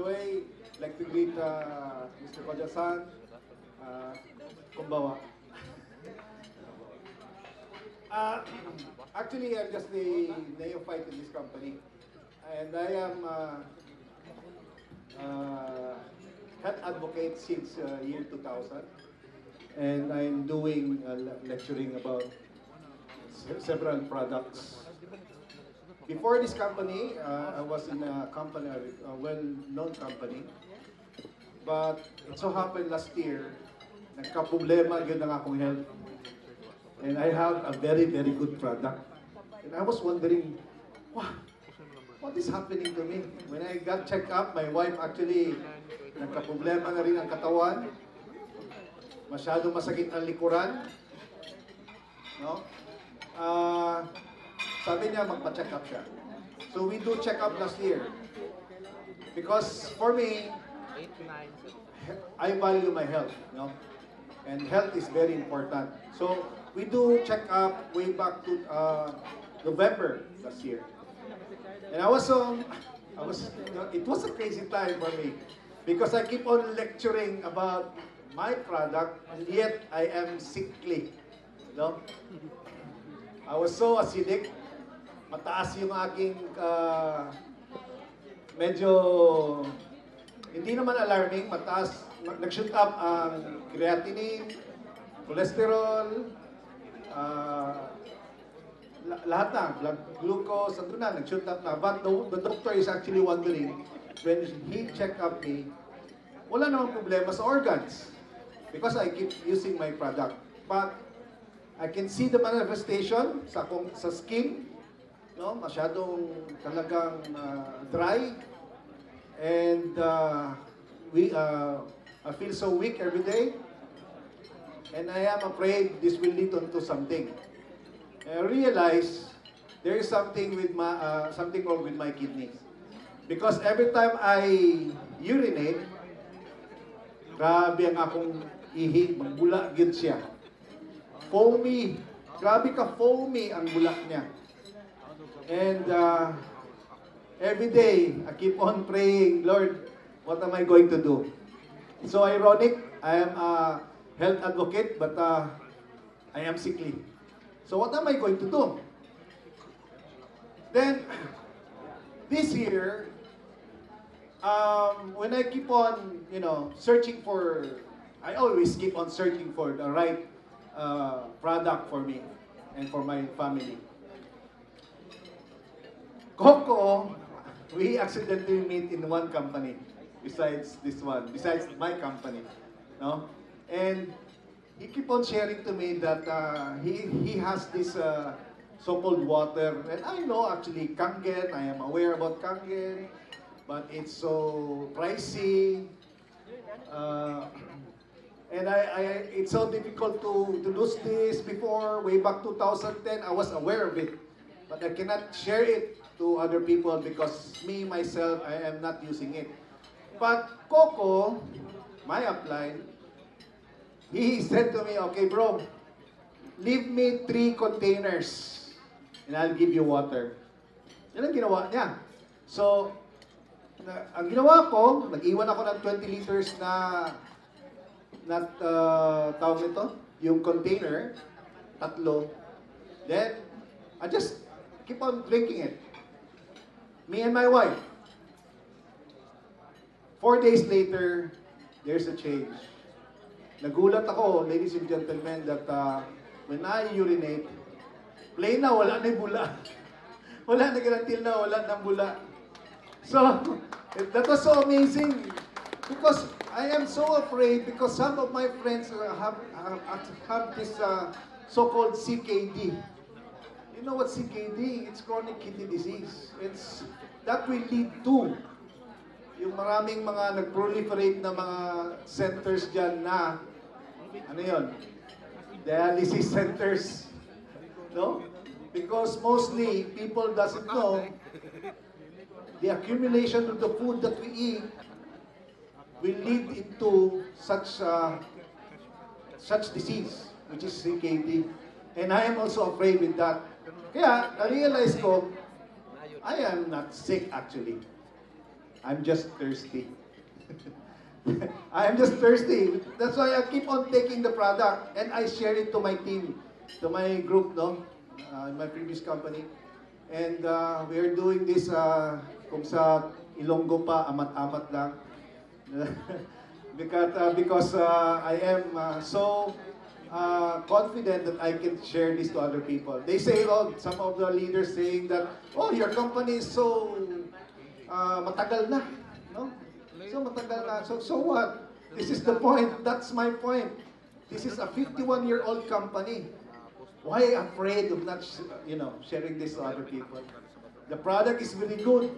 the way, I'd like to greet Mr. Koja-san, Kumbawa. Uh, Actually, I'm just the neophyte in this company, and I am health advocate since year 2000, and I'm doing lecturing about several products. Before this company, I was in a company, a well-known company, but it so happened last year, nagka-problema yun ang akong health. And I have a very, very good product. And I was wondering, what is happening to me? When I got checked up, my wife actually, nagka-problema na rin ang katawan. Masyado masakit ang likuran. No? Sabi niya, magpa-check up siya. So we do check up last year. Because for me, I value my health. No? And health is very important. So we do check up way back to November last year. And it was a crazy time for me because I keep on lecturing about my product and yet I am sickly. No? I was so acidic. Mataas yung aking medyo hindi naman alarming, mataas. Nag-shoot up ang creatinine, cholesterol, lahat na, blood glucose, ando na, nag-shoot up na. But the doctor is actually wondering, when he checked up me, wala namang problema sa organs because I keep using my product. But I can see the manifestation sa skin, no? Masyadong talagang dry, and I feel so weak every day, and I am afraid this will lead on to something. And I realize there is something with something wrong with my kidneys, because every time I urinate, grabe ang akong ihi, magbula gid siya. Foamy, grabe ka foamy ang bulak niya. And every day, I keep on praying, Lord, what am I going to do? It's so ironic, I am a health advocate, but I am sickly. So what am I going to do? Then, this year, when I keep on, searching for, I always keep on searching for the right product for me and for my family. Coco, we accidentally meet in one company besides my company, no? And he keep on sharing to me that he has this so-called water, and I know actually Kangen, I am aware about Kangen, but it's so pricey, and it's so difficult to lose this. Before, way back 2010, I was aware of it, but I cannot share it to other people because myself, I am not using it. But Coco, my upline, he said to me, okay bro, leave me 3 containers and I'll give you water. Yan ang ginawa niya. So, ang ginawa ko, nag-iwan ako ng 20 liters na tawag nito, yung container, 3. Then, I just keep on drinking it. Me and my wife. 4 days later, there's a change. Nagulat ako, ladies and gentlemen, that when I urinate, plain na, wala na yung bula. Wala na garantil na, wala na bula. So, that was so amazing. Because I am so afraid because some of my friends have this so-called CKD. You know what CKD? It's chronic kidney disease. That will lead to yung maraming mga nag-proliferate na mga centers dyan na, ano yun? Dialysis centers. No? Because mostly, people doesn't know the accumulation of the food that we eat will lead into such disease, which is CKD. And I am also afraid with that. Kaya, na-realize ko, I am not sick actually. I'm just thirsty. I'm just thirsty. That's why I keep on taking the product and I share it to my team, to my group, no, in my previous company. And we are doing this kung sa Ilonggo pa, amat-amat lang. because I am so confident that I can share this to other people. They say, oh, some of the leaders saying that, oh, your company is so matagal na, no? So matagal na. So what? This is the point. That's my point. This is a 51-year-old company. Why afraid of not, sharing this to other people? The product is really good,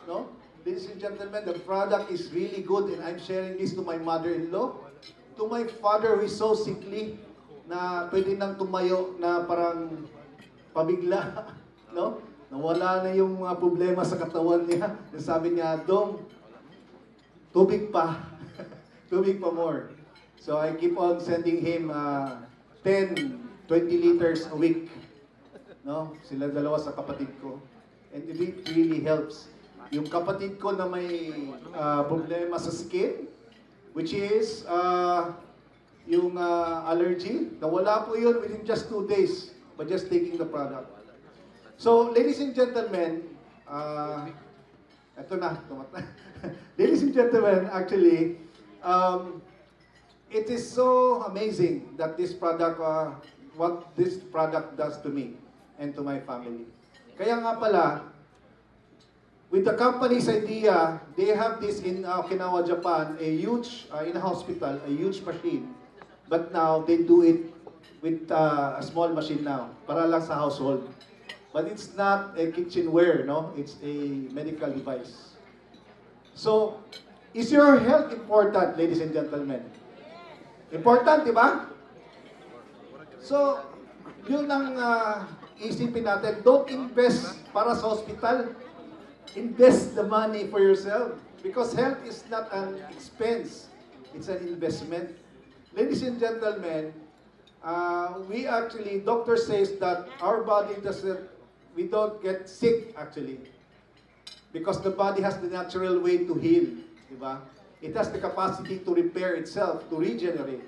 no? Ladies and gentlemen, the product is really good, and I'm sharing this to my mother-in-law, to my father who is so sickly na pwede nang tumayo na parang pabigla, no? Nawala na yung mga problema sa katawan niya. Sabi niya, Dong, tubig pa. Tubig pa more. So I keep on sending him 10, 20 liters a week. No? Sila dalawa sa kapatid ko. And it really helps. Yung kapatid ko na may problema sa skin, which is yung allergy, nawala po yun within just 2 days by just taking the product. So, ladies and gentlemen, eto na, ladies and gentlemen, actually, it is so amazing that this product, what this product does to me and to my family. Kaya nga pala, with the company's idea, they have this in Okinawa, Japan, a huge, in a hospital, a huge machine. But now, they do it with a small machine now, para lang sa household. But it's not a kitchenware, no? It's a medical device. So, is your health important, ladies and gentlemen? Important, di ba? So, yun ang isipin natin. Don't invest para sa hospital. Invest the money for yourself. Because health is not an expense. It's an investment. Ladies and gentlemen, we actually, doctor says that our body doesn't, we don't get sick actually. Because the body has the natural way to heal. Diba? It has the capacity to repair itself, to regenerate.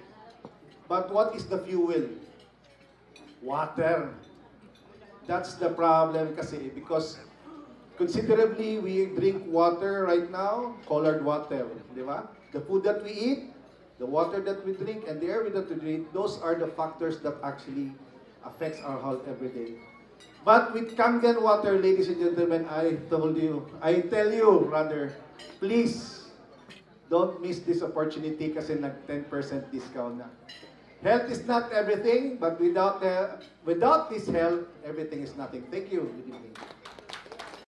But what is the fuel? Water. That's the problem kasi because considerably we drink water right now, colored water, di ba? The food that we eat, the water that we drink, and the air that we drink, those are the factors that actually affects our health every day. But with Kangen water, ladies and gentlemen, I tell you rather, please don't miss this opportunity kasi nag 10% discount na. Health is not everything, but without this health, everything is nothing. Thank you. Good evening.